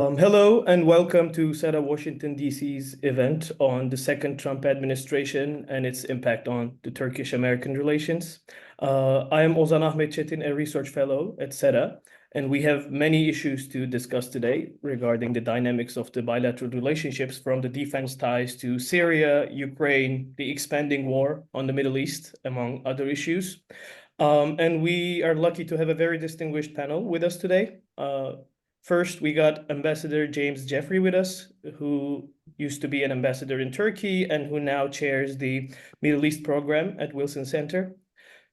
Hello and welcome to SETA Washington, D.C.'s event on the second Trump administration and its impact on the Turkish-American relations. I am Ozan Ahmet Çetin, a research fellow at SETA, and we have many issues to discuss today regarding the dynamics of the bilateral relationships, from the defense ties to Syria, Ukraine, the expanding war on the Middle East, among other issues. And we are lucky to have a very distinguished panel with us today. First, we got Ambassador James Jeffrey with us, who used to be an ambassador in Turkey and who now chairs the Middle East program at Wilson Center.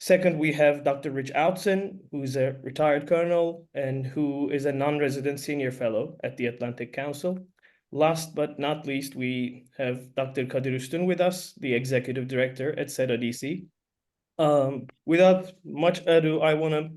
Second, we have Dr. Rich Outzen, who's a retired colonel and who is a non-resident senior fellow at the Atlantic Council. Last but not least, we have Dr. Kadir Üstün with us, the executive director at SETA DC. Without much ado, I want to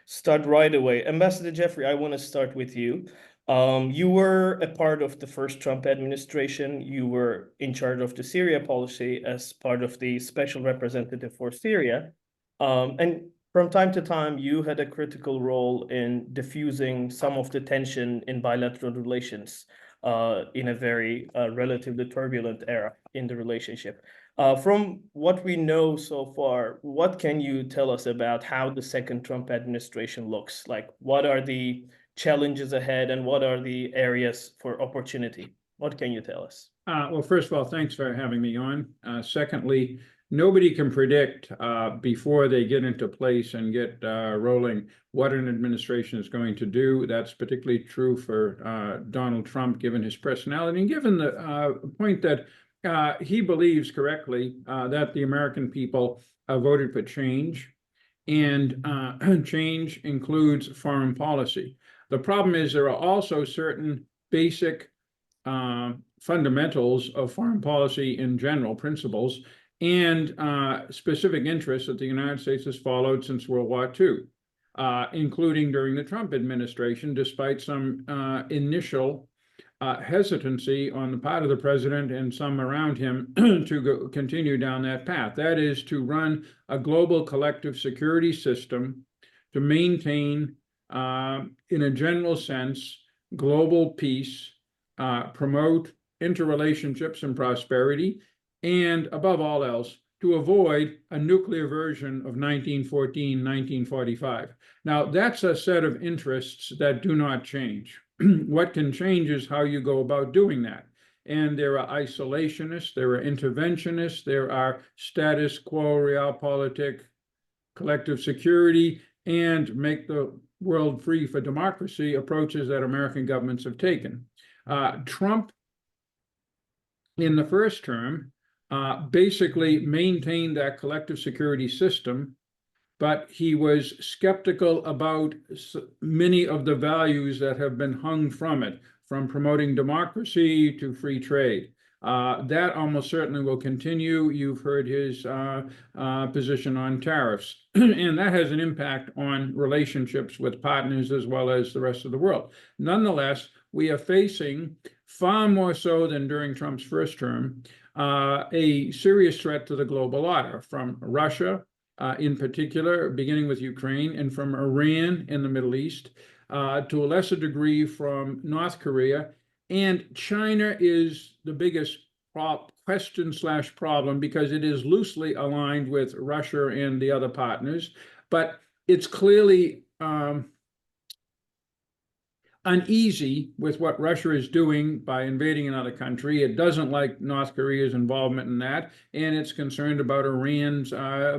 start right away. Ambassador Jeffrey, I want to start with you. You were a part of the first Trump administration. You were in charge of the Syria policy as part of the special representative for Syria. And from time to time, you had a critical role in diffusing some of the tension in bilateral relations in a very relatively turbulent era in the relationship. From what we know so far, what can you tell us about how the second Trump administration looks? Like, what are the challenges ahead and what are the areas for opportunity? What can you tell us? Well, first of all, thanks for having me on. Secondly, nobody can predict before they get into place and get rolling what an administration is going to do. That's particularly true for Donald Trump, given his personality and given the point that he believes correctly that the American people voted for change, and change includes foreign policy. The problem is there are also certain basic fundamentals of foreign policy in general, principles, and specific interests that the United States has followed since World War II, including during the Trump administration, despite some initial hesitancy on the part of the president and some around him to continue down that path. That is to run a global collective security system to maintain, in a general sense, global peace, promote interrelationships and prosperity, and above all else, to avoid a nuclear version of 1914, 1945. Now, that's a set of interests that do not change. What can change is how you go about doing that. And there are isolationists, there are interventionists, there are status quo, realpolitik, collective security, and make the world free for democracy approaches that American governments have taken. Trump, in the first term, basically maintained that collective security system, but he was skeptical about many of the values that have been hung from it, from promoting democracy to free trade. That almost certainly will continue. You've heard his position on tariffs, and that has an impact on relationships with partners as well as the rest of the world. Nonetheless, we are facing, far more so than during Trump's first term, a serious threat to the global order from Russia, in particular, beginning with Ukraine, and from Iran in the Middle East, to a lesser degree from North Korea. And China is the biggest question/problem because it is loosely aligned with Russia and the other partners, but it's clearly uneasy with what Russia is doing by invading another country. It doesn't like North Korea's involvement in that, and it's concerned about Iran's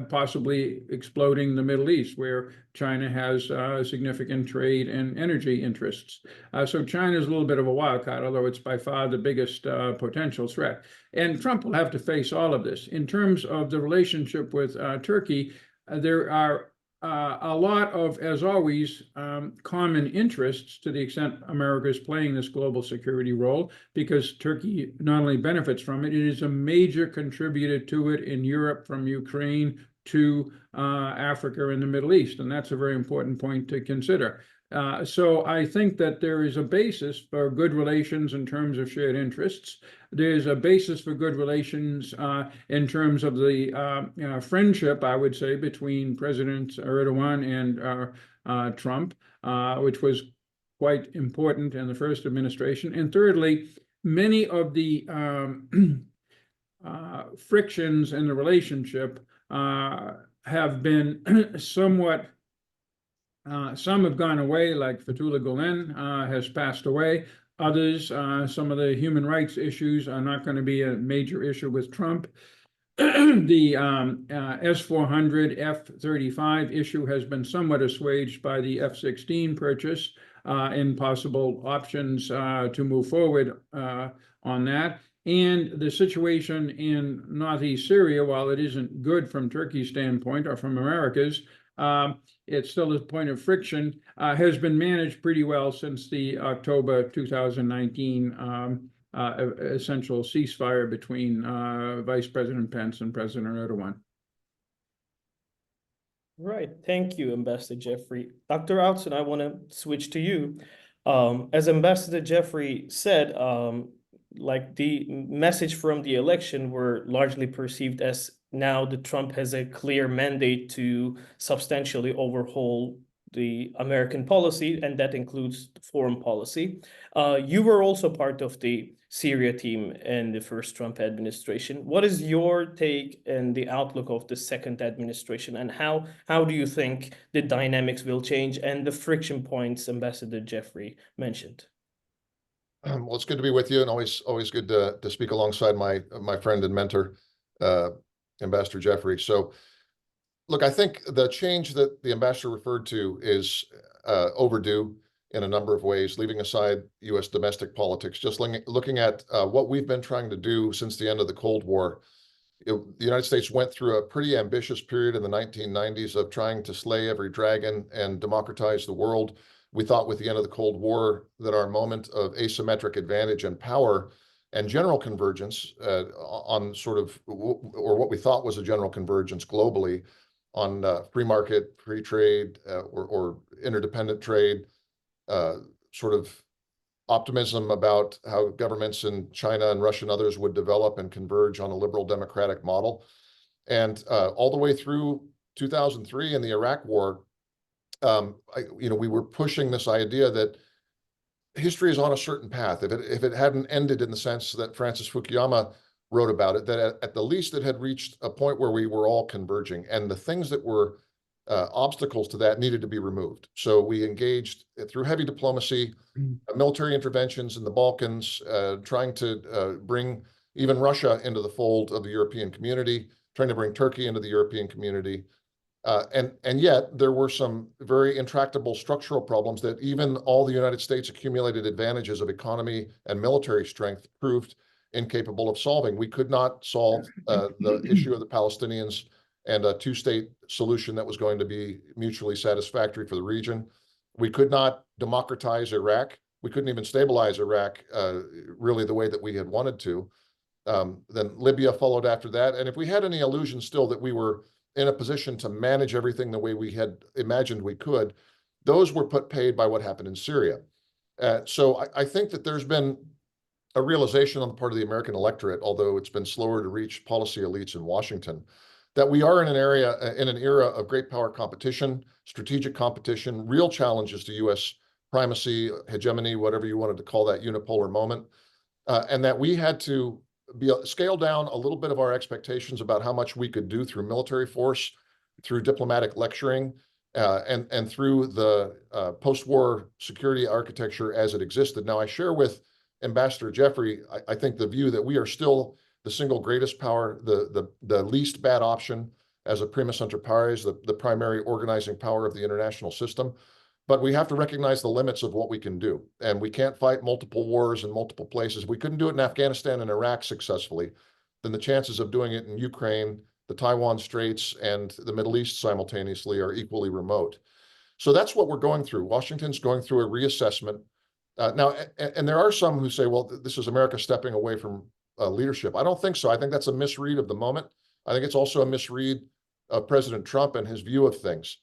possibly exploding the Middle East, where China has significant trade and energy interests. So China is a little bit of a wild card, although it's by far the biggest potential threat. And Trump will have to face all of this. In terms of the relationship with Turkey, there are a lot of, as always, common interests to the extent America is playing this global security role, because Turkey not only benefits from it, it is a major contributor to it in Europe, from Ukraine to Africa and the Middle East. And that's a very important point to consider. So I think that there is a basis for good relations in terms of shared interests. There's a basis for good relations in terms of the friendship, I would say, between President Erdogan and Trump, which was quite important in the first administration. And thirdly, many of the frictions in the relationship have been somewhat, some have gone away, like Fethullah Gulen has passed away. Others, some of the human rights issues are not going to be a major issue with Trump. The S-400 F-35 issue has been somewhat assuaged by the F-16 purchase and possible options to move forward on that. And the situation in northeast Syria, while it isn't good from Turkey's standpoint or from America's, it's still a point of friction, has been managed pretty well since the October 2019 essential ceasefire between Vice President Pence and President Erdogan. Right. Thank you, Ambassador Jeffrey. Dr. Outzen, I want to switch to you. As Ambassador Jeffrey said, like the message from the election were largely perceived as now that Trump has a clear mandate to substantially overhaul the American policy, and that includes foreign policy. You were also part of the Syria team in the first Trump administration. What is your take and the outlook of the second administration, and how do you think the dynamics will change and the friction points Ambassador Jeffrey mentioned? Well, it's good to be with you, and always good to speak alongside my friend and mentor, Ambassador Jeffrey. So, look, I think the change that the ambassador referred to is overdue in a number of ways, leaving aside U.S. domestic politics, just looking at what we've been trying to do since the end of the Cold War. The United States went through a pretty ambitious period in the 1990s of trying to slay every dragon and democratize the world. We thought with the end of the Cold War that our moment of asymmetric advantage and power and general convergence on sort of, or what we thought was a general convergence globally on free market, free trade, or interdependent trade, sort of optimism about how governments in China and Russia and others would develop and converge on a liberal democratic model. And all the way through 2003 and the Iraq War, we were pushing this idea that history is on a certain path. If it hadn't ended in the sense that Francis Fukuyama wrote about it, that at the least it had reached a point where we were all converging, and the things that were obstacles to that needed to be removed. So we engaged through heavy diplomacy, military interventions in the Balkans, trying to bring even Russia into the fold of the European community, trying to bring Turkey into the European community. And yet there were some very intractable structural problems that even all the United States accumulated advantages of economy and military strength proved incapable of solving. We could not solve the issue of the Palestinians and a two-state solution that was going to be mutually satisfactory for the region. We could not democratize Iraq. We couldn't even stabilize Iraq really the way that we had wanted to. Then Libya followed after that. And if we had any illusion still that we were in a position to manage everything the way we had imagined we could, those were put paid by what happened in Syria. So I think that there's been a realization on the part of the American electorate, although it's been slower to reach policy elites in Washington, that we are in an era of great power competition, strategic competition, real challenges to U.S. primacy, hegemony, whatever you wanted to call that unipolar moment, and that we had to scale down a little bit of our expectations about how much we could do through military force, through diplomatic lecturing, and through the post-war security architecture as it existed. Now, I share with Ambassador Jeffrey, I think the view that we are still the single greatest power, the least bad option as a primus inter pares, the primary organizing power of the international system. But we have to recognize the limits of what we can do. And we can't fight multiple wars in multiple places. We couldn't do it in Afghanistan and Iraq successfully. Then the chances of doing it in Ukraine, the Taiwan Straits, and the Middle East simultaneously are equally remote. So that's what we're going through. Washington's going through a reassessment. Now, and there are some who say, well, this is America stepping away from leadership. I don't think so. I think that's a misread of the moment. I think it's also a misread of President Trump and his view of things.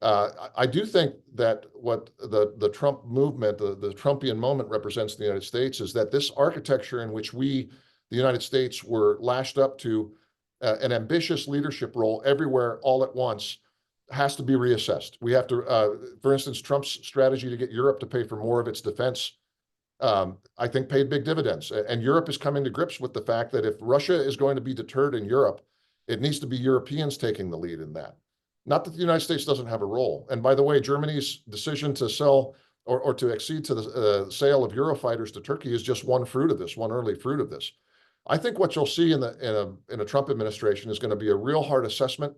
I do think that what the Trump movement, the Trumpian moment represents in the United States is that this architecture in which we, the United States, were lashed up to an ambitious leadership role everywhere all at once has to be reassessed. We have to, for instance, Trump's strategy to get Europe to pay for more of its defense, I think paid big dividends. And Europe is coming to grips with the fact that if Russia is going to be deterred in Europe, it needs to be Europeans taking the lead in that. Not that the United States doesn't have a role. And by the way, Germany's decision to sell or to accede to the sale of Eurofighters to Turkey is just one fruit of this, one early fruit of this. I think what you'll see in a Trump administration is going to be a real hard assessment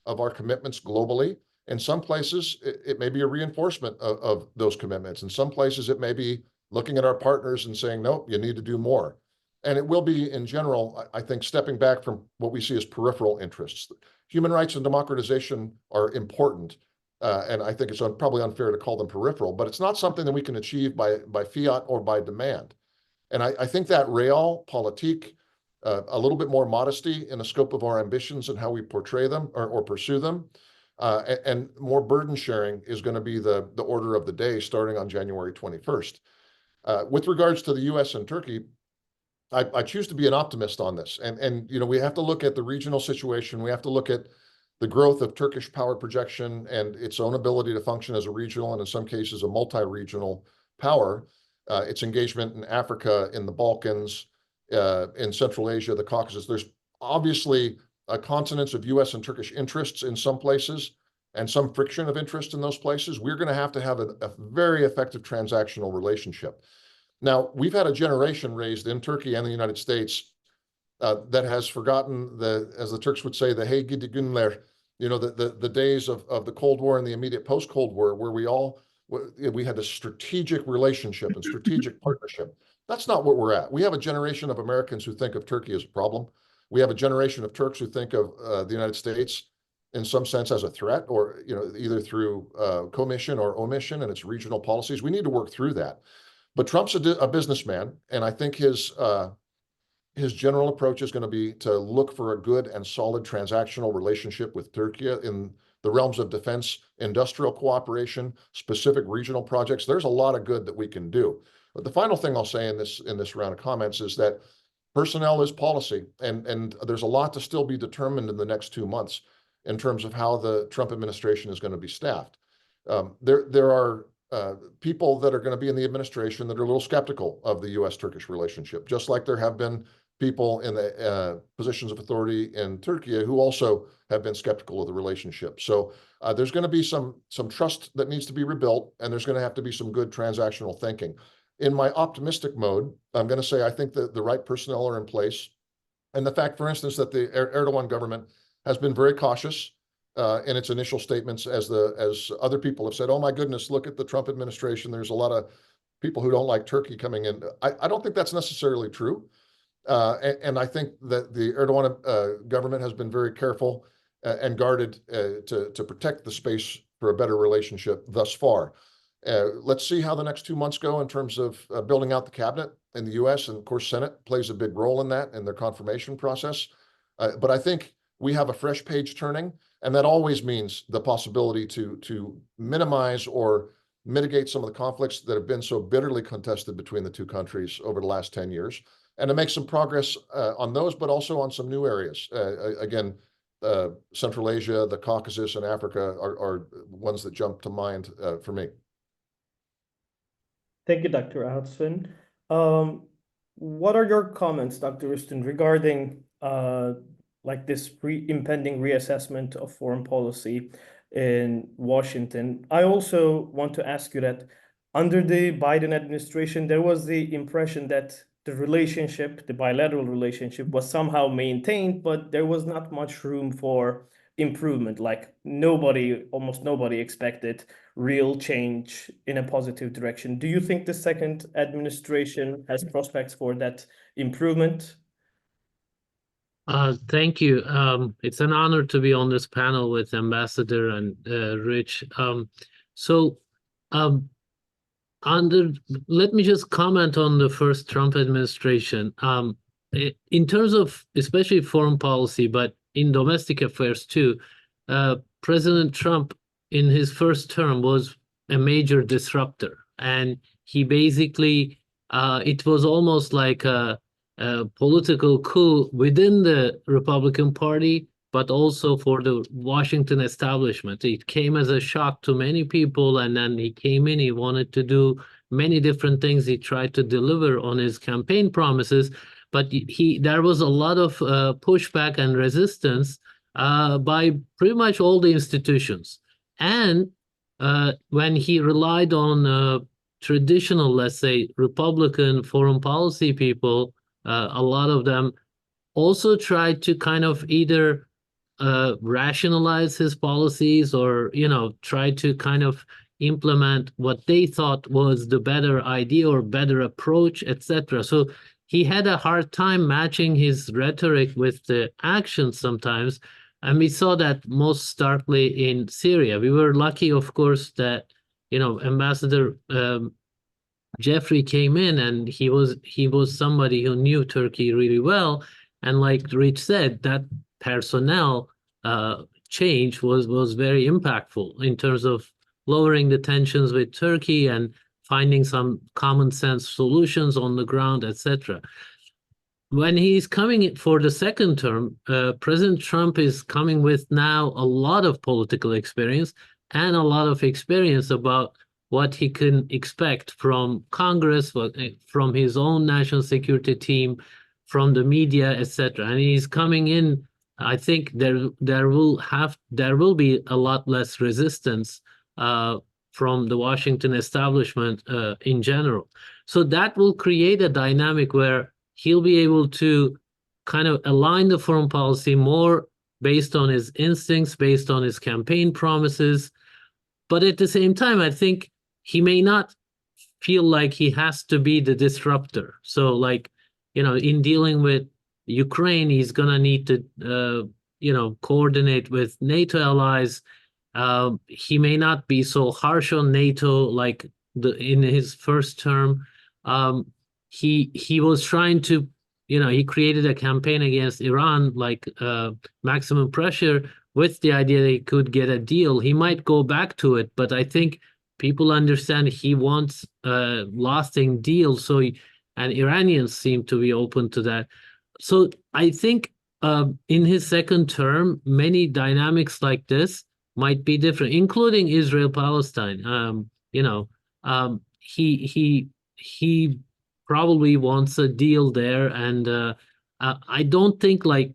of our commitments globally. In some places, it may be a reinforcement of those commitments. In some places, it may be looking at our partners and saying, nope, you need to do more. And it will be, in general, I think, stepping back from what we see as peripheral interests. Human rights and democratization are important, and I think it's probably unfair to call them peripheral, but it's not something that we can achieve by fiat or by demand. And I think that realpolitik, a little bit more modesty in the scope of our ambitions and how we portray them or pursue them, and more burden sharing is going to be the order of the day starting on January 21st. With regards to the U.S. and Turkey, I choose to be an optimist on this. And you know, we have to look at the regional situation. We have to look at the growth of Turkish power projection and its own ability to function as a regional and in some cases a multi-regional power. Its engagement in Africa, in the Balkans, in Central Asia, the Caucasus. There's obviously a consonance of U.S. and Turkish interests in some places and some friction of interest in those places. We're going to have a very effective transactional relationship. Now, we've had a generation raised in Turkey and the United States that has forgotten as the Turks would say, the hey gidi günler, you know, the days of the Cold War and the immediate post-Cold War, where we had a strategic relationship and strategic partnership. That's not what we're at. We have a generation of Americans who think of Turkey as a problem. We have a generation of Turks who think of the United States in some sense as a threat, or you know, either through commission or omission and its regional policies. We need to work through that. But Trump's a businessman, and I think his general approach is going to be to look for a good and solid transactional relationship with Turkey in the realms of defense, industrial cooperation, specific regional projects. There's a lot of good that we can do. But the final thing I'll say in this round of comments is that personnel is policy, and there's a lot to still be determined in the next 2 months in terms of how the Trump administration is going to be staffed. There are people that are going to be in the administration that are a little skeptical of the U.S.-Turkish relationship, just like there have been people in the positions of authority in Türkiye who also have been skeptical of the relationship. So there's going to be some trust that needs to be rebuilt, and there's going to have to be some good transactional thinking. In my optimistic mode, I'm going to say I think that the right personnel are in place. And the fact, for instance, that the Erdogan government has been very cautious in its initial statements, as other people have said, oh my goodness, look at the Trump administration. There's a lot of people who don't like Turkey coming in. I don't think that's necessarily true. And I think that the Erdogan government has been very careful and guarded to protect the space for a better relationship thus far. Let's see how the next 2 months go in terms of building out the cabinet in the U.S. And of course, Senate plays a big role in that in their confirmation process. But I think we have a fresh page turning, and that always means the possibility to minimize or mitigate some of the conflicts that have been so bitterly contested between the two countries over the last 10 years, and to make some progress on those, but also on some new areas. Again, Central Asia, the Caucasus, and Africa are ones that jump to mind for me. Thank you, Dr. Outzen. What are your comments, Dr. Üstün, regarding like this impending reassessment of foreign policy in Washington? I also want to ask you that under the Biden administration, there was the impression that the relationship, the bilateral relationship, was somehow maintained, but there was not much room for improvement. Like almost nobody expected real change in a positive direction. Do you think the second administration has prospects for that improvement? Thank you. It's an honor to be on this panel with Ambassador and Rich. Let me just comment on the first Trump administration. In terms of especially foreign policy, but in domestic affairs too, President Trump in his first term was a major disruptor, and he basically, it was almost like a political coup within the Republican Party but also for the Washington establishment. It came as a shock to many people, and then he came in, he wanted to do many different things. He tried to deliver on his campaign promises, but there was a lot of pushback and resistance by pretty much all the institutions. And when he relied on traditional, let's say, Republican foreign policy people, a lot of them also tried to kind of either rationalize his policies or, try to kind of implement what they thought was the better idea or better approach, etc. So he had a hard time matching his rhetoric with the actions sometimes. And we saw that most starkly in Syria. We were lucky, of course, that, Ambassador Jeffrey came in, and he was somebody who knew Turkey really well. And like Rich said, that personnel change was very impactful in terms of lowering the tensions with Turkey and finding some common sense solutions on the ground, etc. When he's coming for the second term, President Trump is coming with now a lot of political experience and a lot of experience about what he can expect from Congress, from his own national security team, from the media, etc. And he's coming in. I think there will be a lot less resistance from the Washington establishment in general. So that will create a dynamic where he'll be able to kind of align the foreign policy more based on his instincts, based on his campaign promises. But at the same time, I think he may not feel like he has to be the disruptor. So like, in dealing with Ukraine, he's going to need to, coordinate with NATO allies. He may not be so harsh on NATO like in his first term. He was trying to, he created a campaign against Iran, like maximum pressure, with the idea that he could get a deal. He might go back to it, but I think people understand he wants a lasting deal. So, and Iranians seem to be open to that. So I think in his second term, many dynamics like this might be different, including Israel-Palestine. He probably wants a deal there, and I don't think like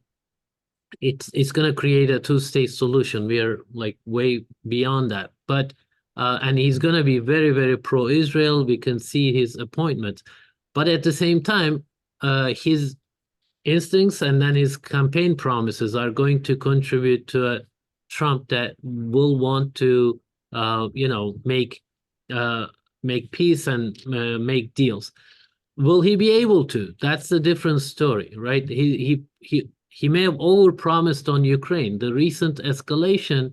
it's going to create a two-state solution. We are like way beyond that, but and he's going to be very, very pro-Israel. We can see his appointments, but at the same time, his instincts and then his campaign promises are going to contribute to a Trump that will want to, make peace and make deals. Will he be able to? That's a different story, right? He may have overpromised on Ukraine. The recent escalation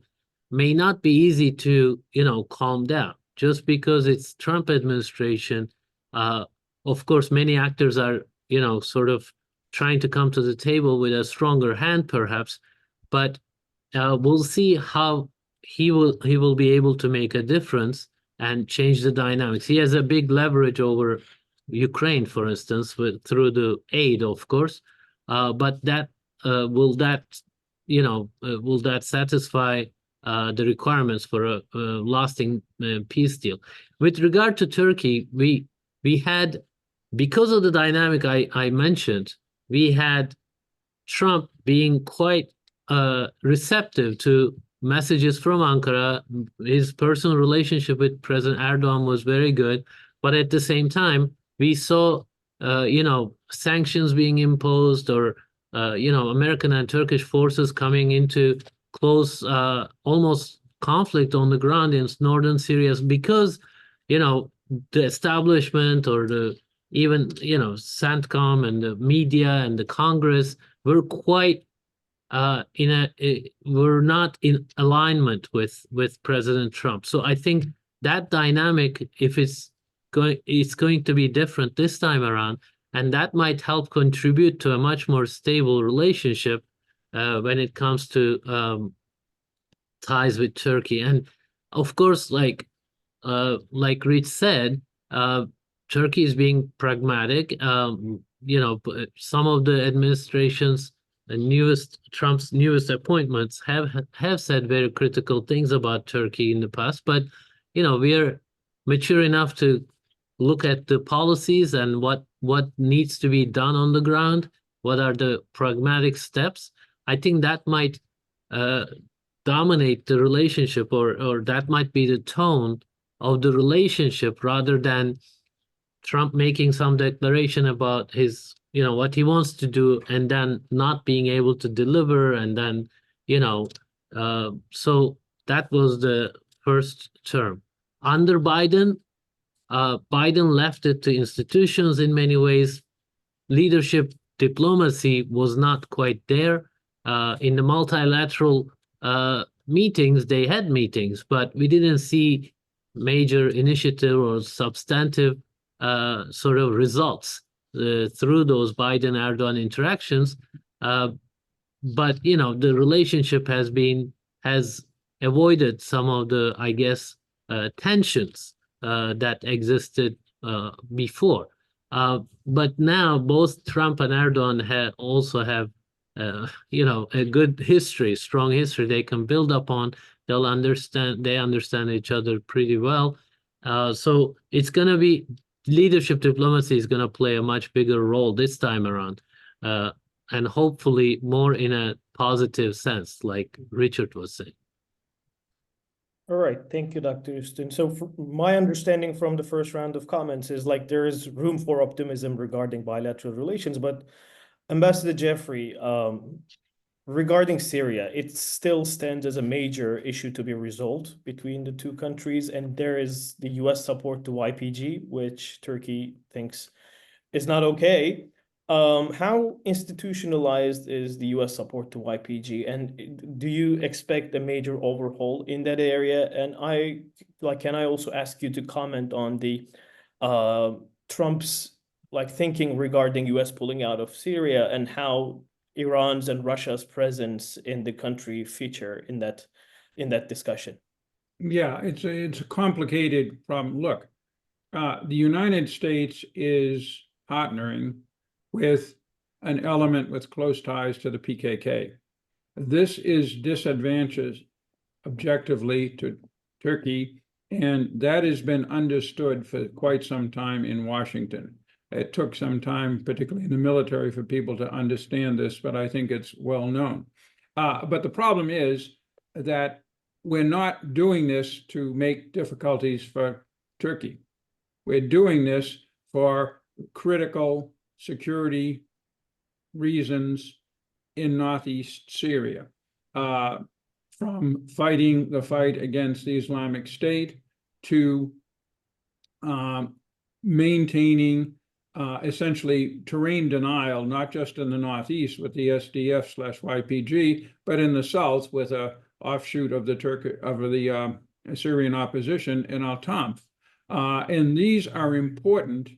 may not be easy to, calm down just because it's Trump administration. Of course, many actors are, sort of trying to come to the table with a stronger hand, perhaps, but we'll see how he will be able to make a difference and change the dynamics. He has a big leverage over Ukraine, for instance, through the aid, of course, but that will that satisfy the requirements for a lasting peace deal? With regard to Turkey, we had, because of the dynamic I mentioned, we had Trump being quite receptive to messages from Ankara. His personal relationship with President Erdogan was very good, but at the same time, we saw, sanctions being imposed, or American and Turkish forces coming into close, almost conflict on the ground in northern Syria, because, the establishment or even CENTCOM and the media and the Congress were quite were not in alignment with President Trump. So I think that dynamic, if it's going to be different this time around, and that might help contribute to a much more stable relationship when it comes to ties with Turkey. And of course, like Rich said, Turkey is being pragmatic. Some of the administration's Trump's newest appointments have said very critical things about Turkey in the past, but we are mature enough to look at the policies and what needs to be done on the ground. What are the pragmatic steps? I think that might dominate the relationship, or that might be the tone of the relationship, rather than Trump making some declaration about his, what he wants to do, and then not being able to deliver, and then, so that was the first term. Under Biden, Biden left it to institutions in many ways. Leadership diplomacy was not quite there. In the multilateral meetings, they had meetings, but we didn't see major initiative or substantive sort of results through those Biden-Erdogan interactions. But the relationship has avoided some of the, I guess, tensions that existed before. But now both Trump and Erdogan also have a good history, strong history they can build upon. They understand each other pretty well. So it's going to be, leadership diplomacy is going to play a much bigger role this time around, and hopefully more in a positive sense, like Richard was saying. All right, thank you, Dr. Üstün. So my understanding from the first round of comments is like there is room for optimism regarding bilateral relations, but Ambassador Jeffrey, regarding Syria, it still stands as a major issue to be resolved between the two countries, and there is the US support to YPG, which Turkey thinks is not okay. How institutionalized is the US support to YPG, and do you expect a major overhaul in that area? And can I also ask you to comment on the Trump's thinking regarding US pulling out of Syria, and how Iran's and Russia's presence in the country feature in that discussion? Yeah, it's a complicated problem. Look, the United States is partnering with an element with close ties to the PKK. This is disadvantageous objectively to Turkey, and that has been understood for quite some time in Washington. It took some time, particularly in the military, for people to understand this, but I think it's well known. But the problem is that we're not doing this to make difficulties for Turkey. We're doing this for critical security reasons in northeast Syria, from fighting the fight against the Islamic State to maintaining essentially terrain denial, not just in the northeast with the SDF/YPG, but in the south with a offshoot of the Syrian opposition in Al-Tanf. And these are important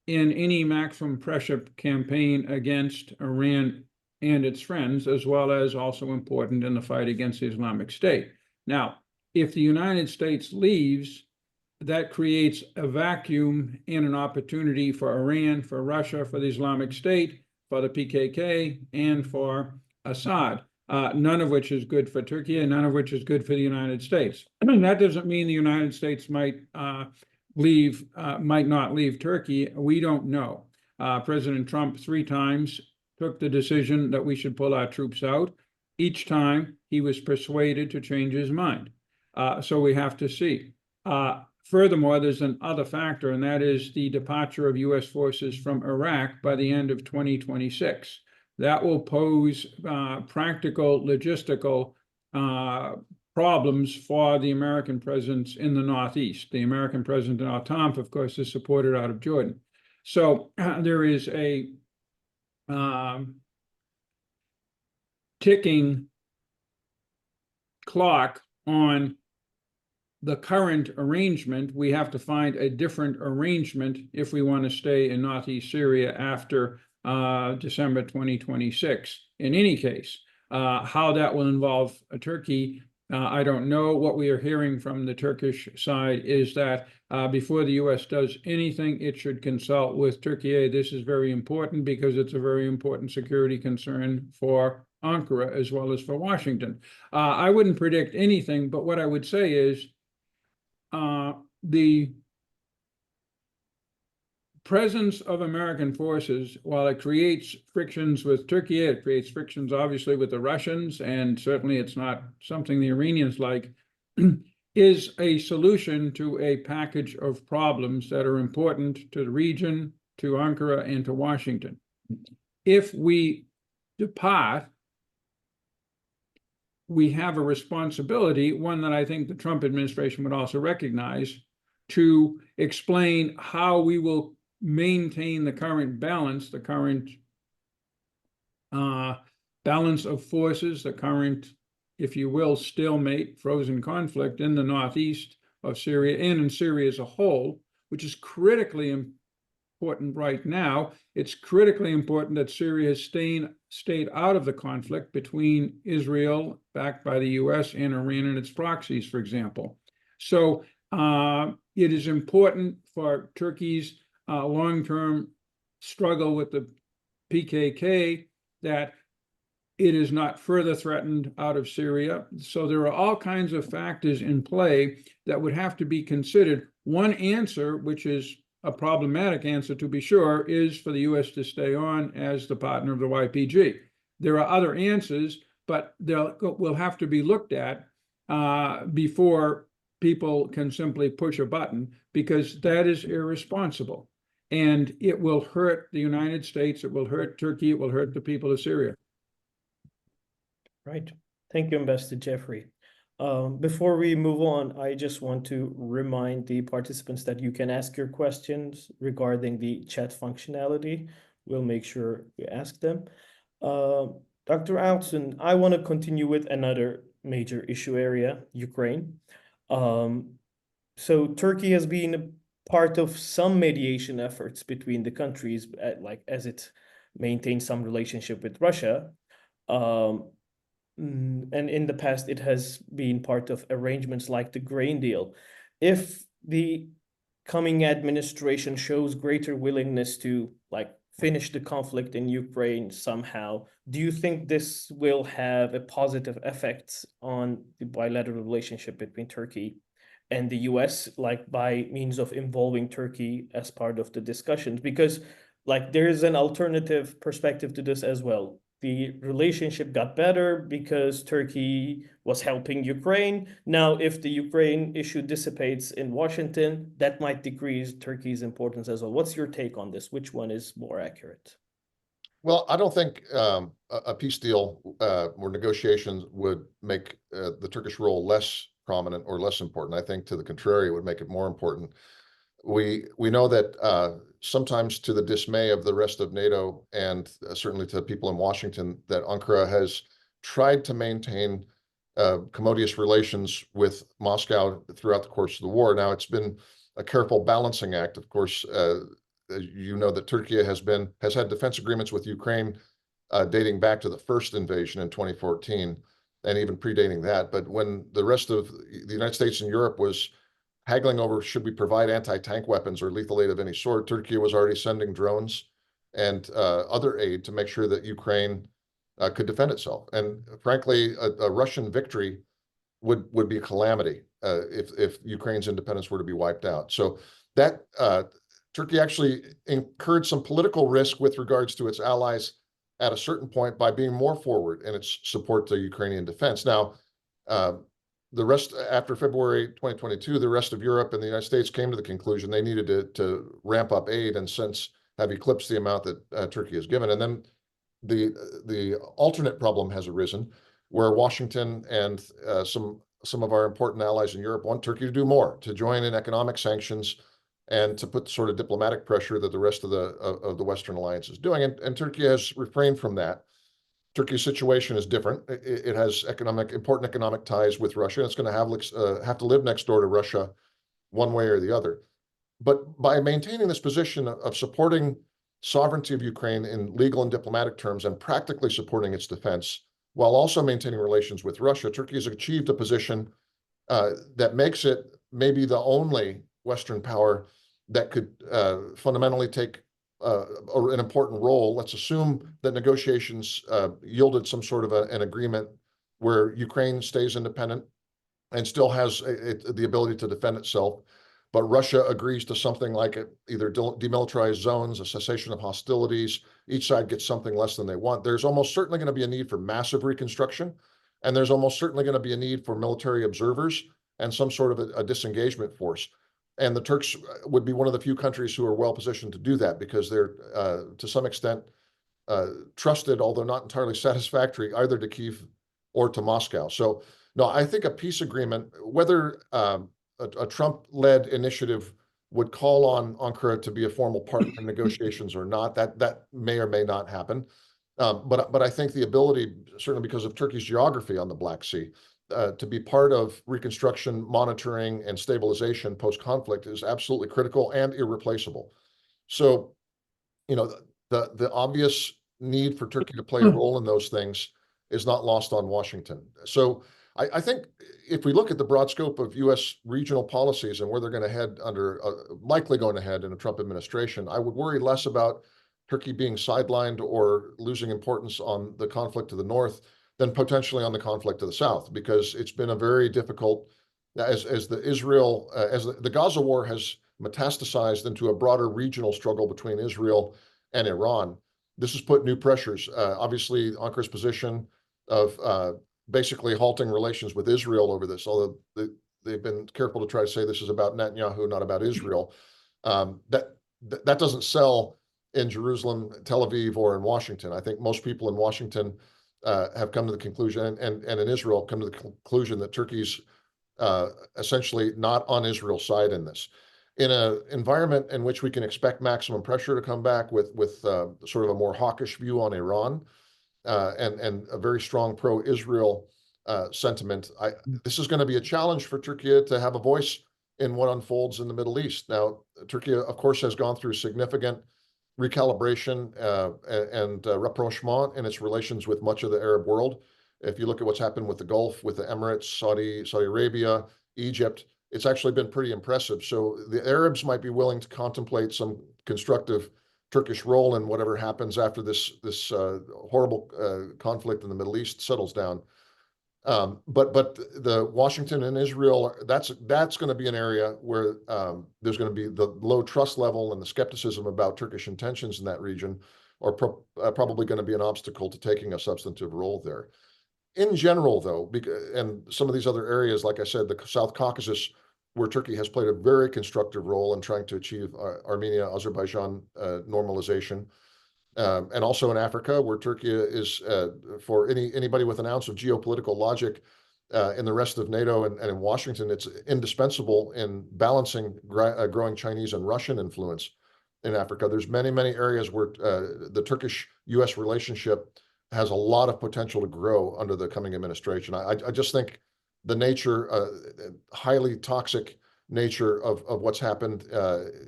in any maximum pressure campaign against Iran and its friends, as well as also important in the fight against the Islamic State. Now, if the United States leaves, that creates a vacuum and an opportunity for Iran, for Russia, for the Islamic State, for the PKK, and for Assad, none of which is good for Turkey, and none of which is good for the United States. That doesn't mean the United States might not leave Turkey. We don't know. President Trump 3 times took the decision that we should pull our troops out. Each time he was persuaded to change his mind. So we have to see. Furthermore, there's another factor, and that is the departure of US forces from Iraq by the end of 2026. That will pose practical, logistical problems for the American presence in the Northeast. The American presence in Al-Tanf, of course, is supported out of Jordan. So there is a ticking clock on the current arrangement. We have to find a different arrangement if we want to stay in Northeast Syria after December 2026. In any case, how that will involve Turkey, I don't know. What we are hearing from the Turkish side is that before the U.S. does anything, it should consult with Türkiye. This is very important because it's a very important security concern for Ankara as well as for Washington. I wouldn't predict anything, but what I would say is the presence of American forces, while it creates frictions with Turkey, it creates frictions obviously with the Russians, and certainly it's not something the Iranians like, is a solution to a package of problems that are important to the region, to Ankara, and to Washington. If we depart, we have a responsibility, one that I think the Trump administration would also recognize, to explain how we will maintain the current balance, the current balance of forces, the current, if you will, stalemate, frozen conflict in the northeast of Syria and in Syria as a whole, which is critically important right now. It's critically important that Syria has stayed out of the conflict between Israel, backed by the US, and Iran and its proxies, for example. So it is important for Turkey's long-term struggle with the PKK that it is not further threatened out of Syria. So there are all kinds of factors in play that would have to be considered. One answer, which is a problematic answer to be sure, is for the US to stay on as the partner of the YPG. There are other answers, but will have to be looked at before people can simply push a button, because that is irresponsible. And it will hurt the United States, it will hurt Turkey, it will hurt the people of Syria. Right. Thank you, Ambassador Jeffrey. Before we move on, I just want to remind the participants that you can ask your questions regarding the chat functionality. We'll make sure you ask them. Dr. Alton, I want to continue with another major issue area, Ukraine. So Turkey has been a part of some mediation efforts between the countries, as it maintains some relationship with Russia. And in the past, it has been part of arrangements like the grain deal. If the coming administration shows greater willingness to finish the conflict in Ukraine somehow, do you think this will have a positive effect on the bilateral relationship between Turkey and the US, by means of involving Turkey as part of the discussions? Because there is an alternative perspective to this as well. The relationship got better because Turkey was helping Ukraine. Now, if the Ukraine issue dissipates in Washington, that might decrease Turkey's importance as well. What's your take on this? Which one is more accurate? Well, I don't think a peace deal or negotiations would make the Turkish role less prominent or less important. I think, to the contrary, it would make it more important. We know that sometimes, to the dismay of the rest of NATO and certainly to people in Washington, that Ankara has tried to maintain commodious relations with Moscow throughout the course of the war. Now, it's been a careful balancing act. Of course, you know that Türkiye has had defense agreements with Ukraine dating back to the first invasion in 2014 and even predating that. But when the rest of the United States and Europe was haggling over should we provide anti-tank weapons or lethal aid of any sort, Türkiye was already sending drones and other aid to make sure that Ukraine could defend itself. And frankly, a Russian victory would be a calamity if Ukraine's independence were to be wiped out. So that Turkey actually incurred some political risk with regards to its allies at a certain point by being more forward in its support to Ukrainian defense. Now, the rest, after February 2022, the rest of Europe and the United States came to the conclusion they needed to ramp up aid, and since have eclipsed the amount that Turkey has given. And then the alternate problem has arisen, where Washington and some of our important allies in Europe want Turkey to do more, to join in economic sanctions, and to put the sort of diplomatic pressure that the rest of the Western alliance is doing. And Turkey has refrained from that. Turkey's situation is different. It has important economic ties with Russia. It's going to have to live next door to Russia one way or the other. But by maintaining this position of supporting sovereignty of Ukraine in legal and diplomatic terms and practically supporting its defense, while also maintaining relations with Russia, Turkey has achieved a position that makes it maybe the only Western power that could fundamentally take an important role. Let's assume that negotiations yielded some sort of an agreement where Ukraine stays independent and still has the ability to defend itself, but Russia agrees to something like either demilitarized zones, a cessation of hostilities. Each side gets something less than they want. There's almost certainly going to be a need for massive reconstruction, and there's almost certainly going to be a need for military observers and some sort of a disengagement force. And the Turks would be one of the few countries who are well positioned to do that because they're, to some extent, trusted, although not entirely satisfactory, either to Kyiv or to Moscow. So, no, I think a peace agreement, whether a Trump-led initiative would call on Ankara to be a formal partner in negotiations or not, that may or may not happen. But I think the ability, certainly because of Turkey's geography on the Black Sea, to be part of reconstruction, monitoring, and stabilization post-conflict is absolutely critical and irreplaceable. So, you know, the obvious need for Turkey to play a role in those things is not lost on Washington. So I think if we look at the broad scope of U.S. regional policies and where they're going to head under, likely going ahead in a Trump administration, I would worry less about Turkey being sidelined or losing importance on the conflict to the north than potentially on the conflict to the south, because it's been a very difficult, as the Gaza war has metastasized into a broader regional struggle between Israel and Iran. This has put new pressures. Obviously, Ankara's position of basically halting relations with Israel over this, although they've been careful to try to say this is about Netanyahu, not about Israel. That doesn't sell in Jerusalem, Tel Aviv, or in Washington. I think most people in Washington have come to the conclusion, and in Israel come to the conclusion that Turkey's essentially not on Israel's side in this. In an environment in which we can expect maximum pressure to come back with sort of a more hawkish view on Iran and a very strong pro-Israel sentiment, this is going to be a challenge for Turkey to have a voice in what unfolds in the Middle East. Now, Turkey, of course, has gone through significant recalibration and rapprochement in its relations with much of the Arab world. If you look at what's happened with the Gulf, with the Emirates, Saudi Arabia, Egypt, it's actually been pretty impressive. So the Arabs might be willing to contemplate some constructive Turkish role in whatever happens after this horrible conflict in the Middle East settles down. But the Washington and Israel, that's going to be an area where there's going to be the low trust level, and the skepticism about Turkish intentions in that region are probably going to be an obstacle to taking a substantive role there. In general, though, and some of these other areas, like I said, the South Caucasus, where Turkey has played a very constructive role in trying to achieve Armenia-Azerbaijan normalization, and also in Africa, where Turkey is, for anybody with an ounce of geopolitical logic in the rest of NATO and in Washington, it's indispensable in balancing growing Chinese and Russian influence in Africa. There's many, many areas where the Turkish-U.S. relationship has a lot of potential to grow under the coming administration. I just think the nature, highly toxic nature of what's happened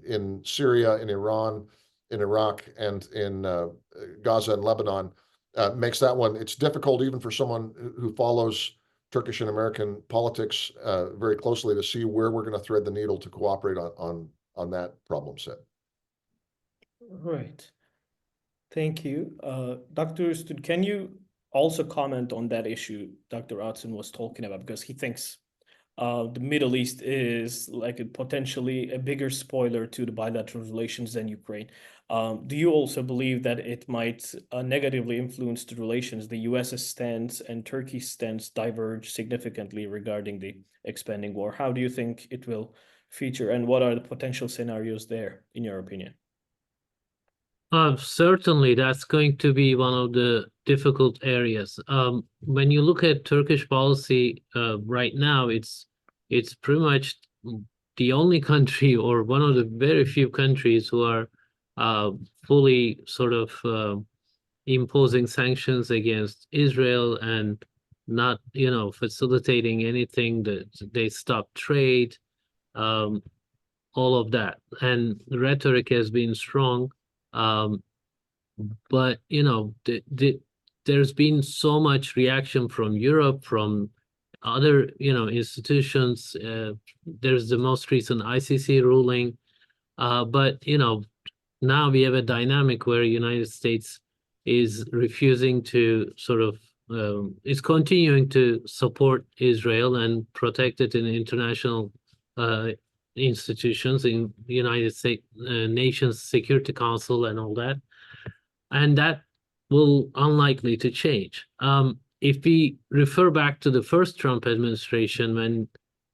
in Syria, in Iran, in Iraq, and in Gaza and Lebanon makes that one, it's difficult even for someone who follows Turkish and American politics very closely to see where we're going to thread the needle to cooperate on that problem set. Right. Thank you. Dr. Üstün, can you also comment on that issue Dr. Atsun was talking about? Because he thinks the Middle East is like potentially a bigger spoiler to the bilateral relations than Ukraine. Do you also believe that it might negatively influence the relations? The US's stance and Turkey's stance diverge significantly regarding the expanding war. How do you think it will feature, and what are the potential scenarios there, in your opinion? Certainly, that's going to be one of the difficult areas. When you look at Turkish policy right now, it's pretty much the only country, or one of the very few countries, who are fully sort of imposing sanctions against Israel and not, facilitating anything. That they stop trade, all of that, and the rhetoric has been strong. But there's been so much reaction from Europe, from other, institutions. There's the most recent ICC ruling, but now we have a dynamic where United States is refusing to is continuing to support Israel and protect it in international institutions, in the United States Nations Security Council and all that. And that will unlikely to change. If we refer back to the first Trump administration, when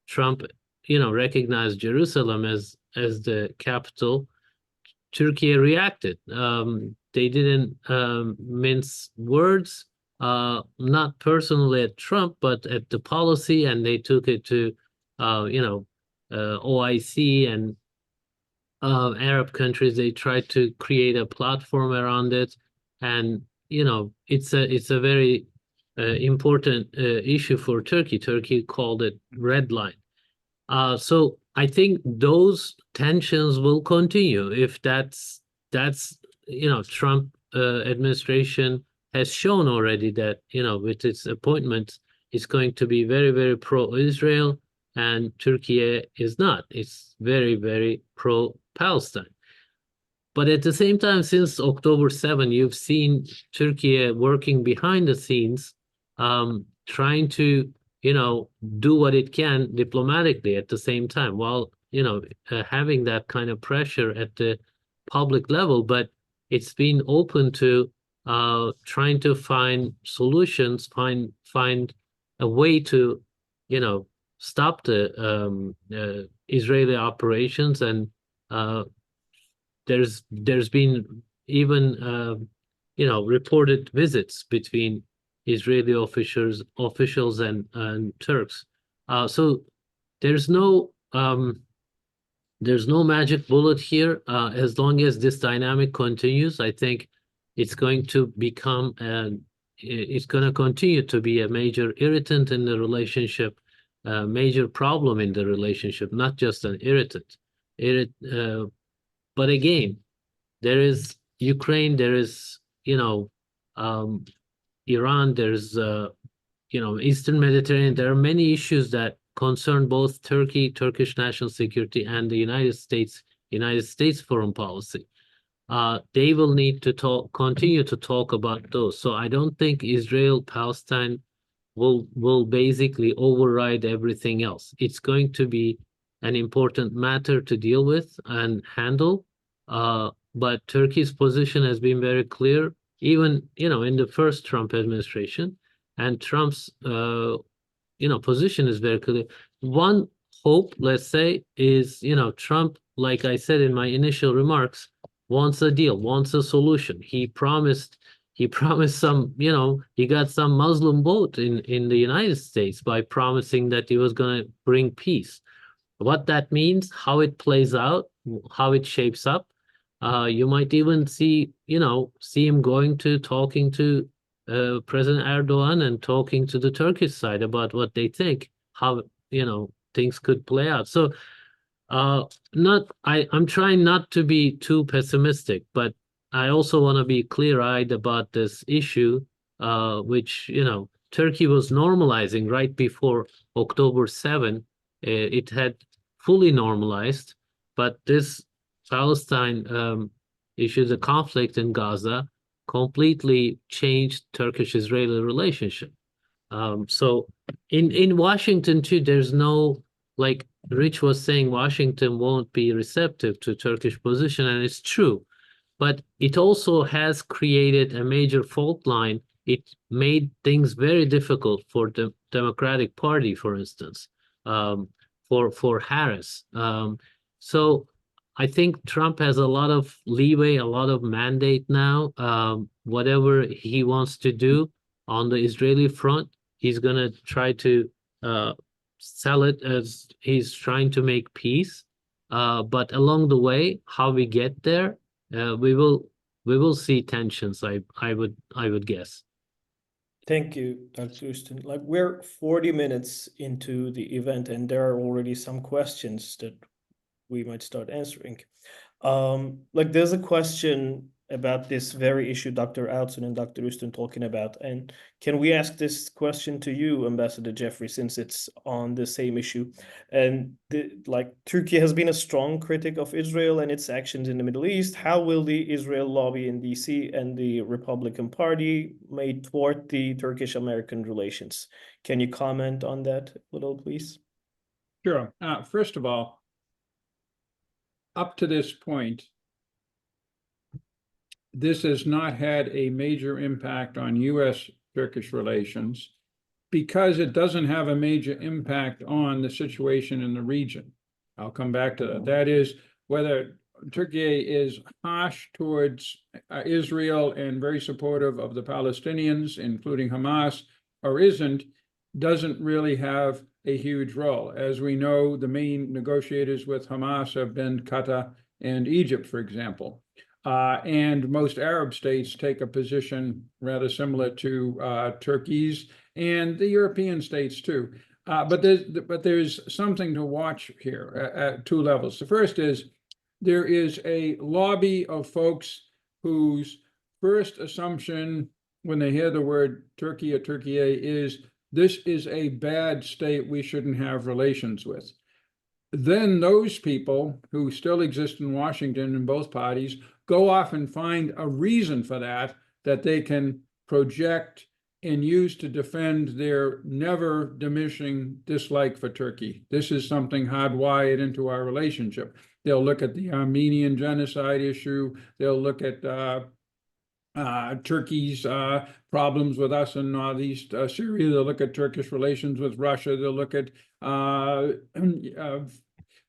Trump, recognized Jerusalem as the capital, Turkey reacted. They didn't mince words, not personally at Trump, but at the policy, and they took it to, OIC and Arab countries. They tried to create a platform around it, and it's a very important issue for Turkey. Turkey called it red line. So I think those tensions will continue if that's Trump administration has shown already that with its appointments it's going to be very, very pro-Israel, and Turkey is not. It's very, very pro-Palestine. But at the same time, since October 7, you've seen Turkey working behind the scenes, trying to do what it can diplomatically at the same time, while having that kind of pressure at the public level. But it's been open to trying to find solutions, find a way to stop the Israeli operations. And there's been even reported visits between Israeli officials and Turks. So there's no magic bullet here. As long as this dynamic continues, I think it's going to become it's going to continue to be a major irritant in the relationship, a major problem in the relationship, not just an irritant. But again, there is Ukraine, there is Iran, there's Eastern Mediterranean. There are many issues that concern both Turkey, Turkish national security, and the United States foreign policy. They will need to continue to talk about those. So I don't think Israel-Palestine will basically override everything else. It's going to be an important matter to deal with and handle. But Turkey's position has been very clear, even in the first Trump administration, and Trump's position is very clear. One hope, let's say, is Trump, like I said in my initial remarks, wants a deal, wants a solution. He promised some, he got some Muslim vote in the United States by promising that he was going to bring peace. What that means, how it plays out, how it shapes up, you might even see him talking to President Erdogan and talking to the Turkish side about what they think, how things could play out. So I'm trying not to be too pessimistic, but I also want to be clear-eyed about this issue, which Turkey was normalizing right before October 7. It had fully normalized, but this Palestine issue, the conflict in Gaza, completely changed Turkish-Israeli relationship. So in Washington too, there's no, like Rich was saying, Washington won't be receptive to Turkish position, and it's true. But it also has created a major fault line. It made things very difficult for the Democratic Party, for instance, for Harris. So I think Trump has a lot of leeway, a lot of mandate now. Whatever he wants to do on the Israeli front, he's going to try to sell it as he's trying to make peace. But along the way, how we get there, we will see tensions. I would guess. Thank you, Dr. Houston. Like, we're 40 minutes into the event, and there are already some questions that we might start answering. Like, there's a question about this very issue Dr. Outzen and Dr. Üstün talking about. And can we ask this question to you, Ambassador Jeffrey, since it's on the same issue? And Turkey has been a strong critic of Israel and its actions in the Middle East. How will the Israel lobby in DC and the Republican Party may thwart the Turkish-American relations? Can you comment on that a little, please? Sure. First of all, up to this point, this has not had a major impact on U.S.-Turkish relations because it doesn't have a major impact on the situation in the region. I'll come back to that. That is, whether Türkiye is harsh towards Israel and very supportive of the Palestinians, including Hamas, or isn't, doesn't really have a huge role. As we know, the main negotiators with Hamas have been Qatar and Egypt, for example. And most Arab states take a position rather similar to Turkey's and the European states too. But there's something to watch here at two levels. The first is there is a lobby of folks whose first assumption when they hear the word Turkey or Türkiye is this is a bad state we shouldn't have relations with. Then those people who still exist in Washington in both parties go off and find a reason for that they can project and use to defend their never diminishing dislike for Turkey. This is something hardwired into our relationship. They'll look at the Armenian genocide issue. They'll look at Turkey's problems with us in northeast Syria. They'll look at Turkish relations with Russia. They'll look at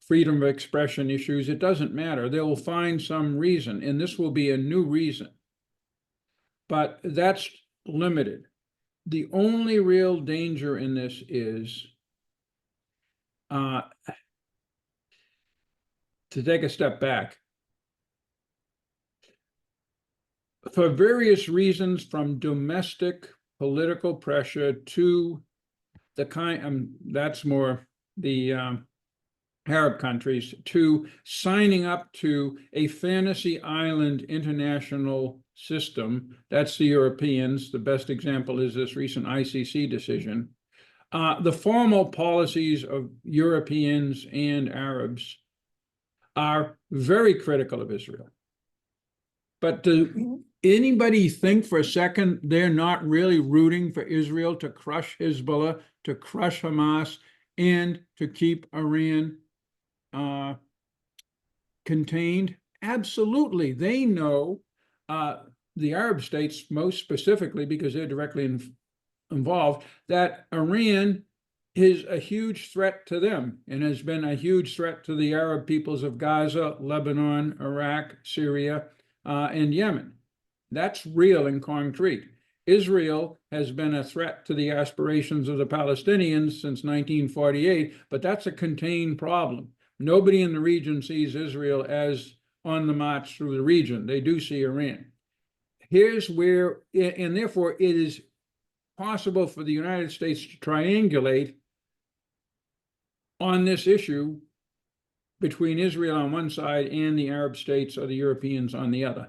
freedom of expression issues. It doesn't matter. They will find some reason, and this will be a new reason. But that's limited. The only real danger in this is to take a step back. For various reasons, from domestic political pressure to the kind, that's more the Arab countries, to signing up to a fantasy island international system, that's the Europeans. The best example is this recent ICC decision. The formal policies of Europeans and Arabs are very critical of Israel. But do anybody think for a second they're not really rooting for Israel to crush Hezbollah, to crush Hamas, and to keep Iran contained? Absolutely. They know, the Arab states most specifically, because they're directly involved, that Iran is a huge threat to them and has been a huge threat to the Arab peoples of Gaza, Lebanon, Iraq, Syria, and Yemen. That's real and concrete. Israel has been a threat to the aspirations of the Palestinians since 1948, but that's a contained problem. Nobody in the region sees Israel as on the march through the region. They do see Iran. Here's where, and therefore it is possible for the United States to triangulate on this issue between Israel on one side and the Arab states or the Europeans on the other.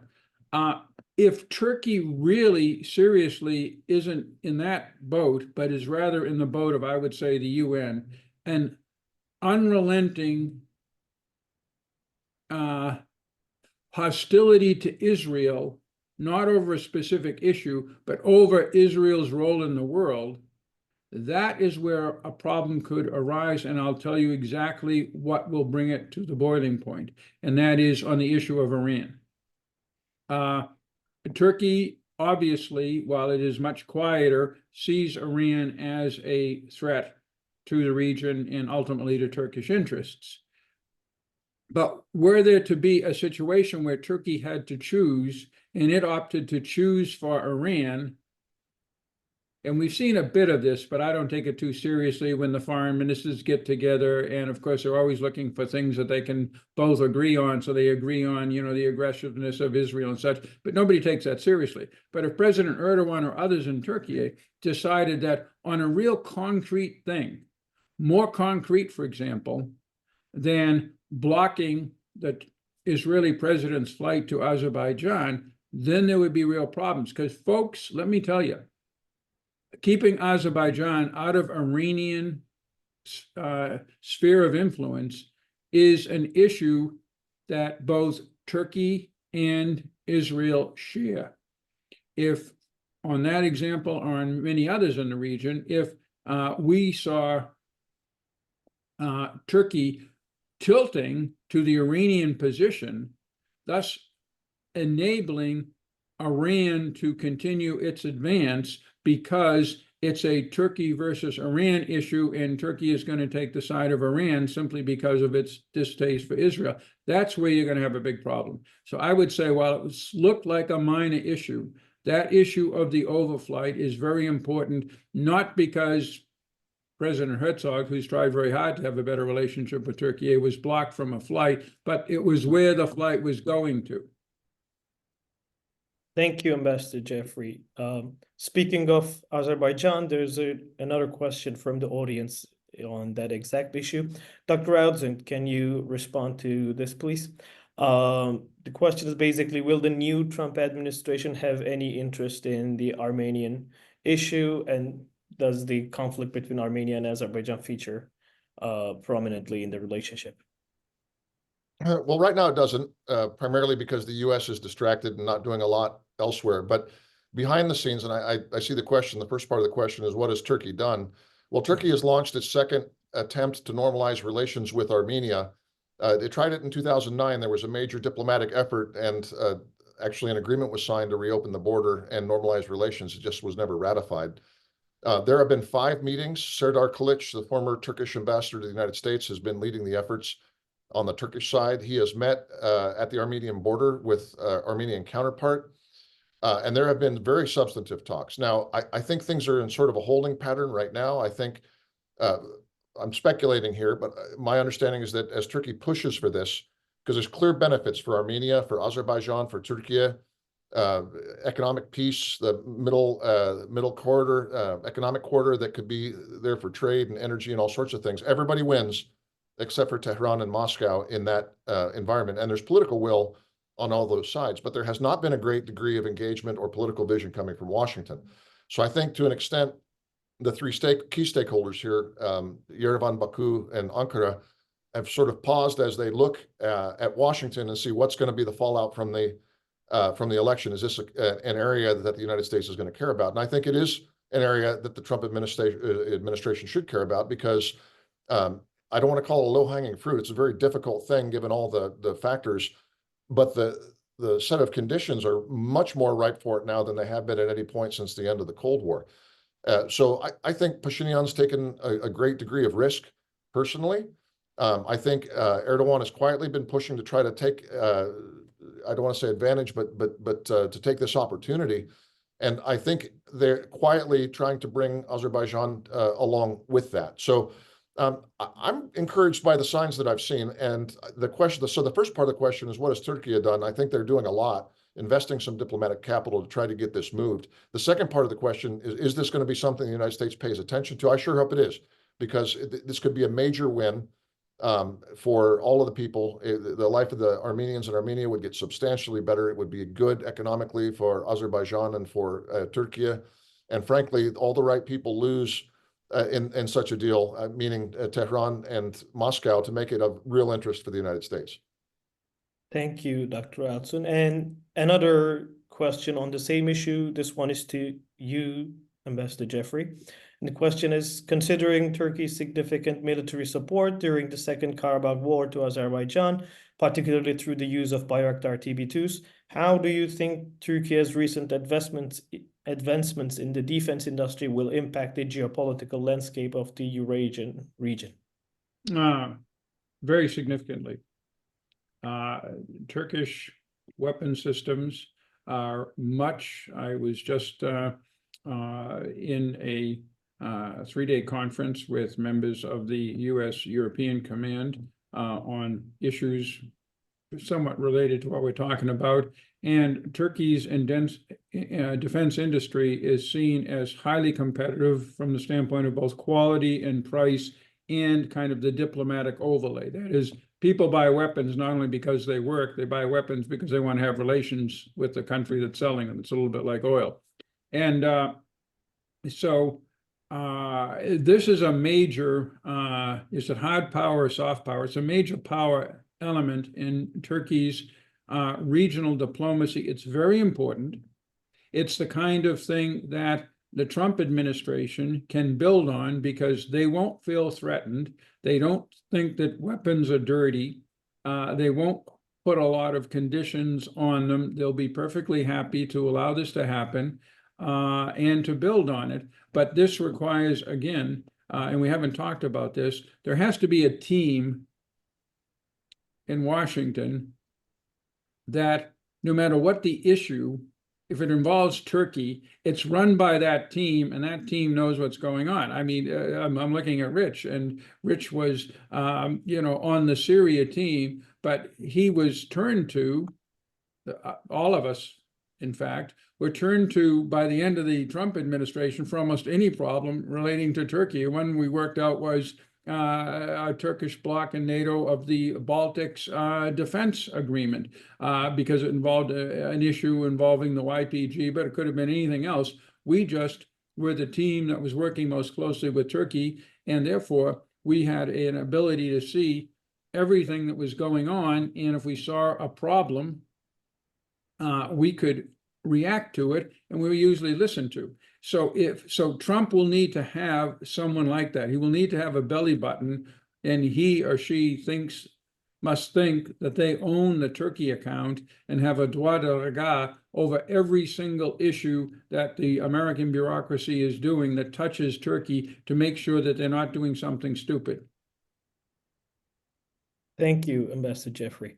If Turkey really seriously isn't in that boat, but is rather in the boat of, I would say, the UN, an unrelenting hostility to Israel, not over a specific issue, but over Israel's role in the world, that is where a problem could arise, and I'll tell you exactly what will bring it to the boiling point, and that is on the issue of Iran. Turkey, obviously, while it is much quieter, sees Iran as a threat to the region and ultimately to Turkish interests. But were there to be a situation where Turkey had to choose, and it opted to choose for Iran, and we've seen a bit of this, but I don't take it too seriously when the foreign ministers get together. And of course, they're always looking for things that they can both agree on. So they agree on, the aggressiveness of Israel and such, but nobody takes that seriously. But if President Erdogan or others in Turkey decided that on a real concrete thing, more concrete, for example, than blocking the Israeli president's flight to Azerbaijan, then there would be real problems. Because folks, let me tell you, keeping Azerbaijan out of Iranian sphere of influence is an issue that both Turkey and Israel share. If on that example or on many others in the region, if we saw Turkey tilting to the Iranian position, thus enabling Iran to continue its advance because it's a Turkey versus Iran issue, and Turkey is going to take the side of Iran simply because of its distaste for Israel. That's where you're going to have a big problem. So I would say, while it looked like a minor issue, that issue of the overflight is very important, not because President Herzog, who's tried very hard to have a better relationship with Turkey, was blocked from a flight, but it was where the flight was going to. Thank you, Ambassador Jeffrey. Speaking of Azerbaijan, there's another question from the audience on that exact issue. Dr. Outzen, can you respond to this, please? The question is basically, will the new Trump administration have any interest in the Armenian issue, and does the conflict between Armenia and Azerbaijan feature prominently in the relationship? Well, right now it doesn't, primarily because the U.S. is distracted and not doing a lot elsewhere. But behind the scenes, and I see the question, the first part of the question is, what has Turkey done? Well, Turkey has launched its second attempt to normalize relations with Armenia. They tried it in 2009. There was a major diplomatic effort, and actually an agreement was signed to reopen the border and normalize relations. It just was never ratified. There have been 5 meetings. Serdar Kilic, the former Turkish ambassador to the United States, has been leading the efforts on the Turkish side. He has met at the Armenian border with Armenian counterpart, and there have been very substantive talks. Now, I think things are in sort of a holding pattern right now. I think, I'm speculating here, but my understanding is that as Turkey pushes for this, because there's clear benefits for Armenia, for Azerbaijan, for Türkiye, economic peace, the middle corridor, economic corridor that could be there for trade and energy and all sorts of things. Everybody wins, except for Tehran and Moscow in that environment. And there's political will on all those sides, but there has not been a great degree of engagement or political vision coming from Washington. So I think to an extent, the 3 key stakeholders here, Yerevan, Baku, and Ankara, have sort of paused as they look at Washington and see what's going to be the fallout from the election. Is this an area that the United States is going to care about? And I think it is an area that the Trump administration should care about, because I don't want to call it a low-hanging fruit. It's a very difficult thing given all the factors, but the set of conditions are much more ripe for it now than they have been at any point since the end of the Cold War. So I think Pashinyan's taken a great degree of risk personally. I think Erdogan has quietly been pushing to try to take, I don't want to say advantage, but to take this opportunity. And I think they're quietly trying to bring Azerbaijan along with that. So I'm encouraged by the signs that I've seen. And the question, so the first part of the question is, what has Turkey done? I think they're doing a lot, investing some diplomatic capital to try to get this moved. The second part of the question is this going to be something the United States pays attention to? I sure hope it is, because this could be a major win for all of the people. The life of the Armenians in Armenia would get substantially better. It would be good economically for Azerbaijan and for Türkiye. And frankly, all the right people lose in such a deal, meaning Tehran and Moscow, to make it of real interest for the United States. Thank you, Dr. Outzen. And another question on the same issue. This one is to you, Ambassador Jeffrey. And the question is, considering Turkey's significant military support during the Second Karabakh War to Azerbaijan, particularly through the use of Bayraktar TB2s, how do you think Turkey's recent advancements in the defense industry will impact the geopolitical landscape of the Eurasian region? Very significantly. Turkish weapon systems are much. I was just in a 3-day conference with members of the U.S. European Command on issues somewhat related to what we're talking about. And Turkey's defense industry is seen as highly competitive from the standpoint of both quality and price, and kind of the diplomatic overlay. That is, people buy weapons not only because they work, they buy weapons because they want to have relations with the country that's selling them. It's a little bit like oil. And so this is a major, is it hard power or soft power? It's a major power element in Turkey's regional diplomacy. It's very important. It's the kind of thing that the Trump administration can build on because they won't feel threatened. They don't think that weapons are dirty. They won't put a lot of conditions on them. They'll be perfectly happy to allow this to happen and to build on it. But this requires, again, and we haven't talked about this, there has to be a team in Washington that no matter what the issue, if it involves Turkey, it's run by that team, and that team knows what's going on. I mean, I'm looking at Rich, and Rich was, on the Syria team, but he was turned to, all of us, in fact, were turned to by the end of the Trump administration for almost any problem relating to Turkey. One we worked out was a Turkish bloc in NATO of the Baltics defense agreement because it involved an issue involving the YPG, but it could have been anything else. We just were the team that was working most closely with Turkey, and therefore we had an ability to see everything that was going on, and if we saw a problem, we could react to it, and we were usually listened to. So Trump will need to have someone like that. He will need to have a belly button, and he or she must think that they own the Turkey account and have a droit de regard over every single issue that the American bureaucracy is doing that touches Turkey to make sure that they're not doing something stupid. Thank you, Ambassador Jeffrey.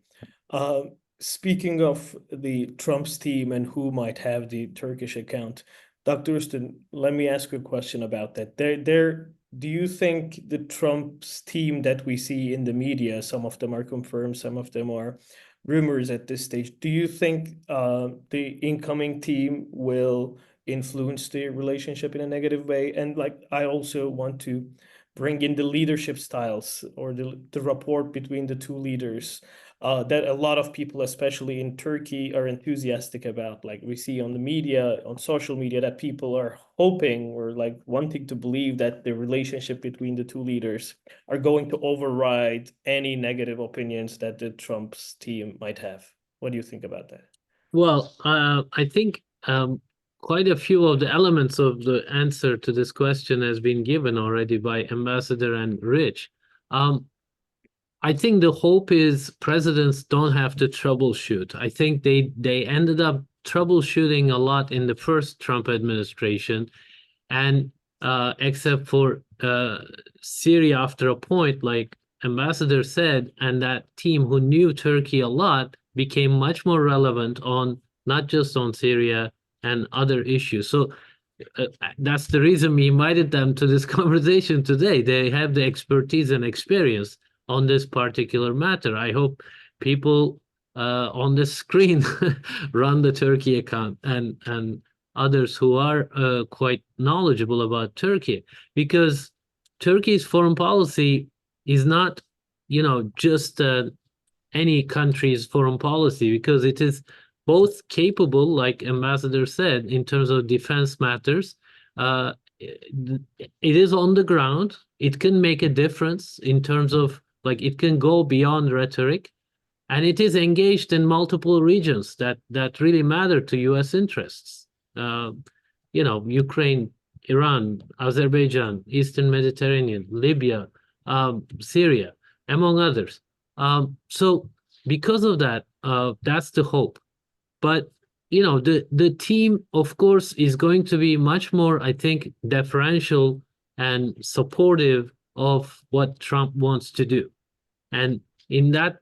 Speaking of the Trump's team and who might have the Turkish account, Dr. Ustin, let me ask you a question about that. Do you think the Trump's team that we see in the media, some of them are confirmed, some of them are rumors at this stage, do you think the incoming team will influence the relationship in a negative way? And I also want to bring in the leadership styles or the rapport between the two leaders that a lot of people, especially in Turkey, are enthusiastic about. Like we see on the media, on social media, that people are hoping or wanting to believe that the relationship between the two leaders are going to override any negative opinions that the Trump's team might have. What do you think about that? Well, I think quite a few of the elements of the answer to this question has been given already by Ambassador and Rich. I think the hope is presidents don't have to troubleshoot. I think they ended up troubleshooting a lot in the first Trump administration, and except for Syria after a point, like Ambassador said, and that team who knew Turkey a lot became much more relevant on not just on Syria and other issues. So that's the reason we invited them to this conversation today. They have the expertise and experience on this particular matter. I hope people on the screen run the Turkey account and others who are quite knowledgeable about Turkey, because Turkey's foreign policy is not, just any country's foreign policy, because it is both capable, like Ambassador said, in terms of defense matters. It is on the ground. It can make a difference in terms of it can go beyond rhetoric, and it is engaged in multiple regions that really matter to U.S. interests. Ukraine, Iran, Azerbaijan, Eastern Mediterranean, Libya, Syria, among others. So because of that, that's the hope. But the team, of course, is going to be much more, I think, deferential and supportive of what Trump wants to do. And in that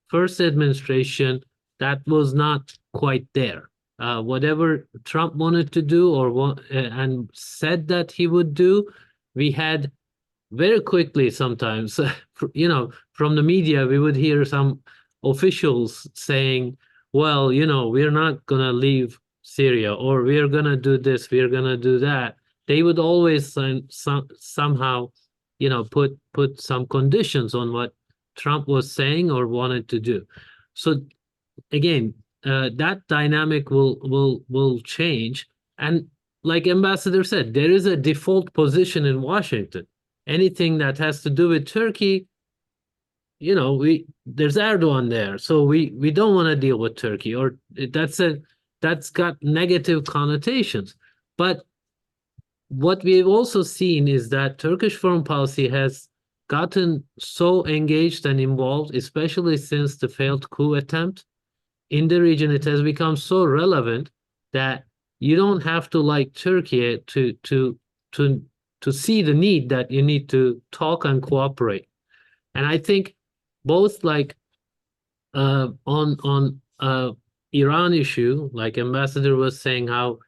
first administration, that was not quite there. Whatever Trump wanted to do and said that he would do, we had very quickly sometimes, from the media, we would hear some officials saying, well, we're not going to leave Syria, or we're going to do this, we're going to do that. They would always somehow, put some conditions on what Trump was saying or wanted to do. So again, that dynamic will change. And like Ambassador said, there is a default position in Washington. Anything that has to do with Turkey, there's Erdogan there, so we don't want to deal with Turkey, or that's got negative connotations. But what we've also seen is that Turkish foreign policy has gotten so engaged and involved, especially since the failed coup attempt in the region. It has become so relevant that you don't have to like Turkey to see the need that you need to talk and cooperate. And I think both like on Iran issue, like Ambassador was saying, how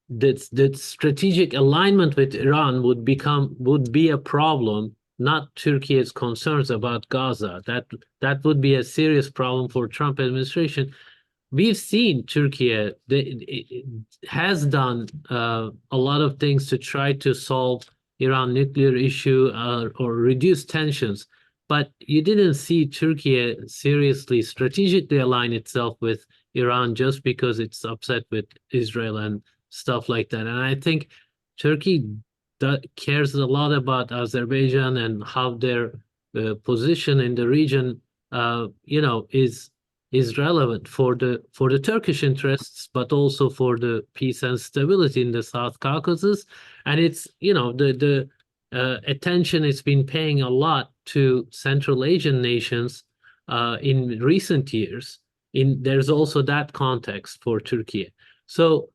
that strategic alignment with Iran would be a problem, not Turkey's concerns about Gaza. That would be a serious problem for Trump administration. We've seen Turkey has done a lot of things to try to solve Iran nuclear issue or reduce tensions, but you didn't see Turkey seriously strategically align itself with Iran just because it's upset with Israel and stuff like that. And I think Turkey cares a lot about Azerbaijan and how their position in the region, is relevant for the Turkish interests, but also for the peace and stability in the South Caucasus. And it's the attention it's been paying a lot to Central Asian nations in recent years. There's also that context for Turkey. So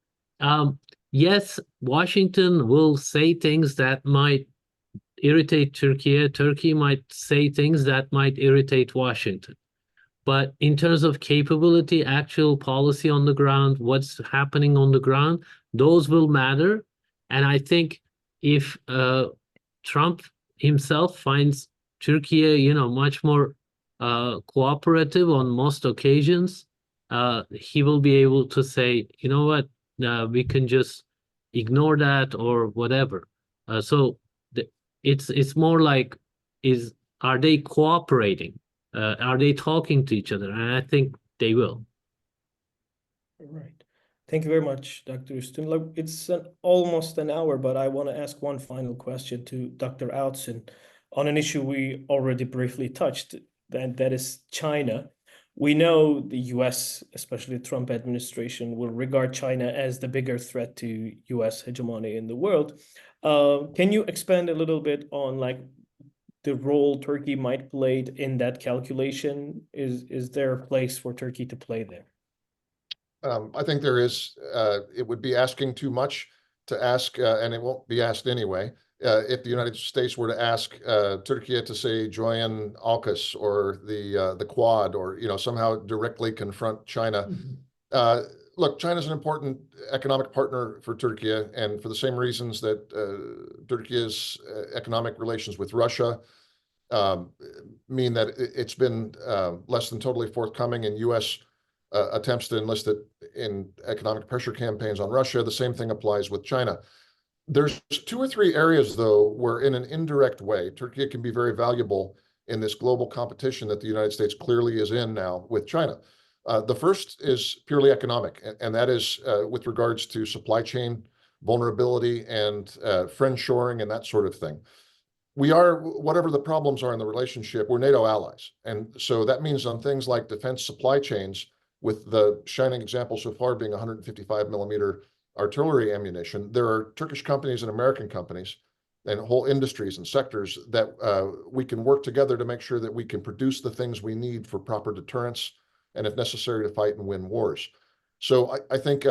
yes, Washington will say things that might irritate Turkey. Turkey might say things that might irritate Washington. But in terms of capability, actual policy on the ground, what's happening on the ground, those will matter. And I think if Trump himself finds Turkey, much more cooperative on most occasions, he will be able to say, you know what, we can just ignore that or whatever. So it's more like, are they cooperating? Are they talking to each other? And I think they will. All right. Thank you very much, Dr. Üstün. Look, it's almost an hour, but I want to ask one final question to Dr. Outson on an issue we already briefly touched, and that is China. We know the US, especially the Trump administration, will regard China as the bigger threat to US hegemony in the world. Can you expand a little bit on the role Turkey might play in that calculation? Is there a place for Turkey to play there? I think there is. It would be asking too much to ask, and it won't be asked anyway. If the United States were to ask Türkiye to say join AUKUS or the Quad, or somehow directly confront China. Look, China's an important economic partner for Türkiye, and for the same reasons that Türkiye's economic relations with Russia mean that it's been less than totally forthcoming in U.S. Attempts to enlist it in economic pressure campaigns on Russia. The same thing applies with China. There's 2 or 3 areas, though, where in an indirect way, Türkiye can be very valuable in this global competition that the United States clearly is in now with China. The first is purely economic, and that is with regards to supply chain vulnerability and friendshoring and that sort of thing. We are, whatever the problems are in the relationship, we're NATO allies. And so that means on things like defense supply chains, with the shining example so far being 155 millimeter artillery ammunition, there are Turkish companies and American companies and whole industries and sectors that we can work together to make sure that we can produce the things we need for proper deterrence and, if necessary, to fight and win wars. So I think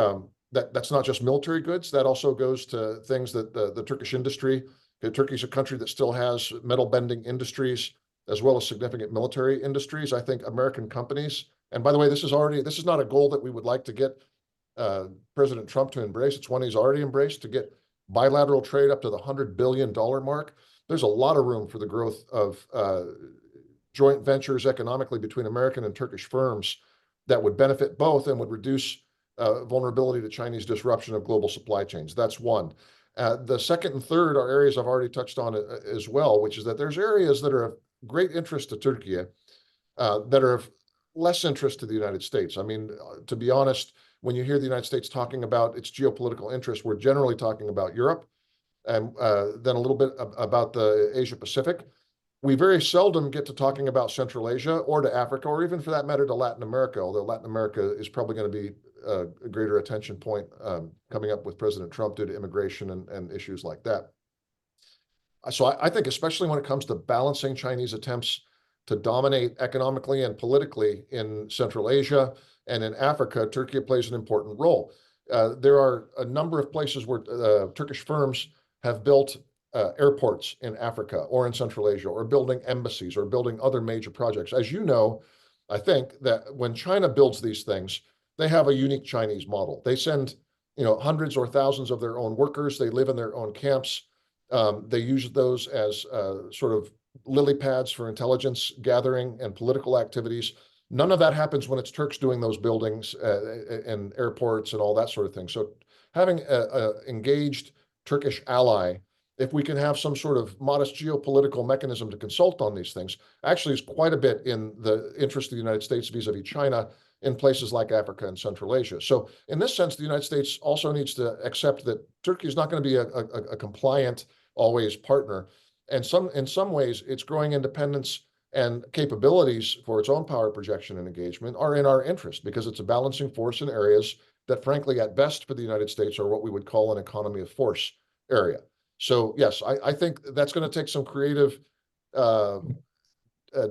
that's not just military goods. That also goes to things that the Turkish industry. Turkey's a country that still has metal bending industries as well as significant military industries. I think American companies, and by the way, this is not a goal that we would like to get President Trump to embrace. It's one he's already embraced, to get bilateral trade up to the $100 billion mark. There's a lot of room for the growth of joint ventures economically between American and Turkish firms that would benefit both and would reduce vulnerability to Chinese disruption of global supply chains. That's one. The second and third are areas I've already touched on as well, which is that there's areas that are great interest to Türkiye that are of less interest to the United States. I mean, to be honest, when you hear the United States talking about its geopolitical interests, we're generally talking about Europe and then a little bit about the Asia Pacific. We very seldom get to talking about Central Asia or to Africa, or even for that matter to Latin America, although Latin America is probably going to be a greater attention point coming up with President Trump due to immigration and issues like that. So I think especially when it comes to balancing Chinese attempts to dominate economically and politically in Central Asia and in Africa, Turkey plays an important role. There are a number of places where Turkish firms have built airports in Africa or in Central Asia, or building embassies or building other major projects. As you know, I think that when China builds these things, they have a unique Chinese model. They send, hundreds or thousands of their own workers. They live in their own camps. They use those as sort of lily pads for intelligence gathering and political activities. None of that happens when it's Turks doing those buildings and airports and all that sort of thing. So having an engaged Turkish ally, if we can have some sort of modest geopolitical mechanism to consult on these things, actually is quite a bit in the interest of the United States vis-a-vis China in places like Africa and Central Asia. So in this sense, the United States also needs to accept that Turkey is not going to be a compliant, always partner. And in some ways, its growing independence and capabilities for its own power projection and engagement are in our interest, because it's a balancing force in areas that, frankly, at best for the United States are what we would call an economy of force area. So yes, I think that's going to take some creative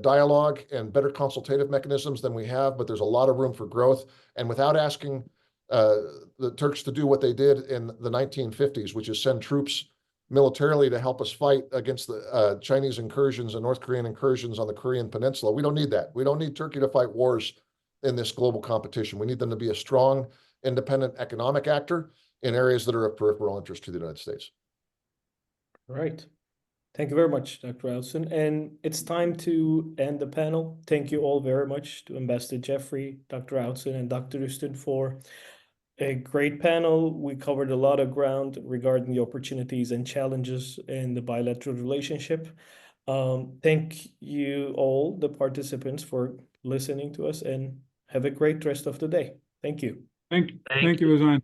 dialogue and better consultative mechanisms than we have, but there's a lot of room for growth. And without asking the Turks to do what they did in the 1950s, which is send troops militarily to help us fight against the Chinese incursions and North Korean incursions on the Korean Peninsula. We don't need that. We don't need Turkey to fight wars in this global competition. We need them to be a strong, independent economic actor in areas that are of peripheral interest to the United States. All right. Thank you very much, Dr. Outzen. And it's time to end the panel. Thank you all very much to Ambassador Jeffrey, Dr. Outzen, and Dr. Üstün for a great panel. We covered a lot of ground regarding the opportunities and challenges in the bilateral relationship. Thank you all, the participants, for listening to us, and have a great rest of the day. Thank you. Thank you, Ozan.